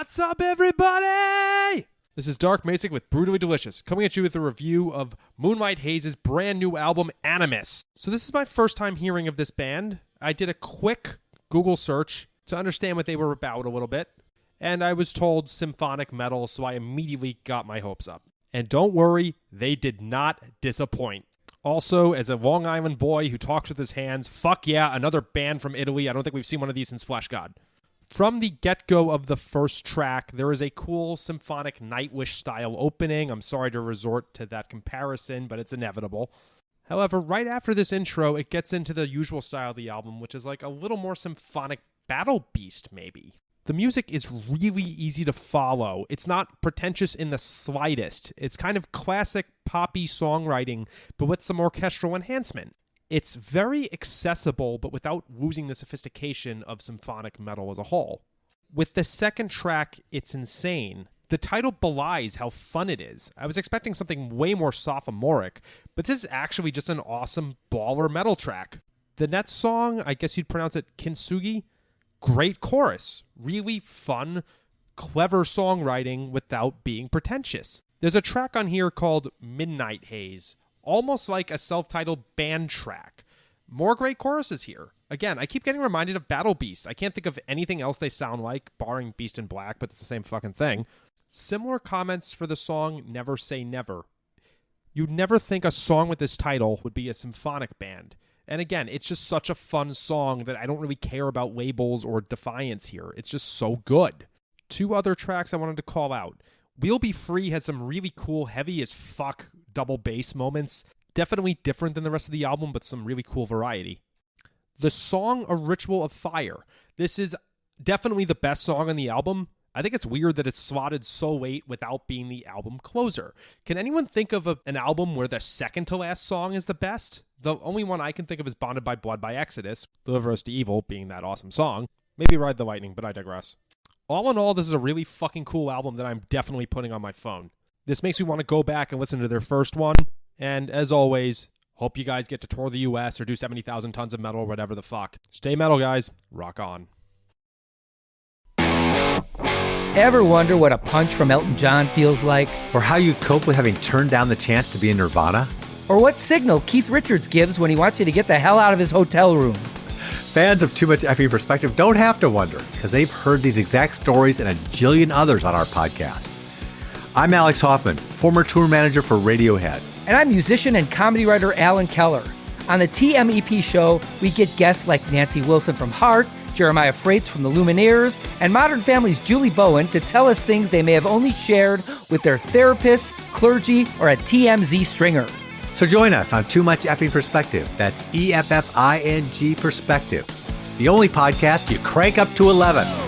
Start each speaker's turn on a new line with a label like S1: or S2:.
S1: What's up, everybody? This is Dark Macek with Brutally Delicious, coming at you with a review of Moonlight Haze's brand new album, Animus. So this is my first time hearing of this band. I did a quick Google search to understand what they were about a little bit, and I was told symphonic metal, so I immediately got my hopes up. And don't worry, they did not disappoint. Also, as a Long Island boy who talks with his hands, fuck yeah, another band from Italy. I don't think we've seen one of these since Flesh God. From the get-go of the first track, there is a cool symphonic Nightwish-style opening. I'm sorry to resort to that comparison, but it's inevitable. However, right after this intro, it gets into the usual style of the album, which is like a little more symphonic battle beast, maybe. The music is really easy to follow. It's not pretentious in the slightest. It's kind of classic poppy songwriting, but with some orchestral enhancement. It's very accessible, but without losing the sophistication of symphonic metal as a whole. With the second track, it's insane. The title belies how fun it is. I was expecting something way more sophomoric, but this is actually just an awesome baller metal track. The next song, I guess you'd pronounce it Kintsugi. Great chorus. Really fun, clever songwriting without being pretentious. There's a track on here called Midnight Haze. Almost like a self-titled band track. More great choruses here. Again, I keep getting reminded of Battle Beast. I can't think of anything else they sound like, barring Beast in Black, but it's the same fucking thing. Similar comments for the song Never Say Never. You'd never think a song with this title would be a symphonic band. And again, it's just such a fun song that I don't really care about labels or defiance here. It's just so good. Two other tracks I wanted to call out. We'll Be Free has some really cool, heavy as fuck double bass moments. Definitely different than the rest of the album, but some really cool variety. The song A Ritual of Fire. This is definitely the best song on the album. I think it's weird that it's slotted so late without being the album closer. Can anyone think of an album where the second to last song is the best? The only one I can think of is Bonded by Blood by Exodus, Deliver Us to Evil being that awesome song. Maybe Ride the Lightning, but I digress. All in all, this is a really fucking cool album that I'm definitely putting on my phone. This makes me want to go back and listen to their first one. And as always, hope you guys get to tour the US or do 70,000 tons of metal or whatever the fuck. Stay metal, guys. Rock on.
S2: Ever wonder what a punch from Elton John feels like?
S3: Or how you'd cope with having turned down the chance to be in Nirvana?
S2: Or what signal Keith Richards gives when he wants you to get the hell out of his hotel room?
S3: Fans of Too Much Effing Perspective don't have to wonder, because they've heard these exact stories and a jillion others on our podcast. I'm Alex Hoffman, former tour manager for Radiohead.
S2: And I'm musician and comedy writer Alan Keller. On the TMEP show, we get guests like Nancy Wilson from Heart, Jeremiah Freites from the Lumineers, and Modern Family's Julie Bowen to tell us things they may have only shared with their therapist, clergy, or a TMZ stringer.
S3: So join us on Too Much Effing Perspective. That's EFFING Perspective. The only podcast you crank up to 11.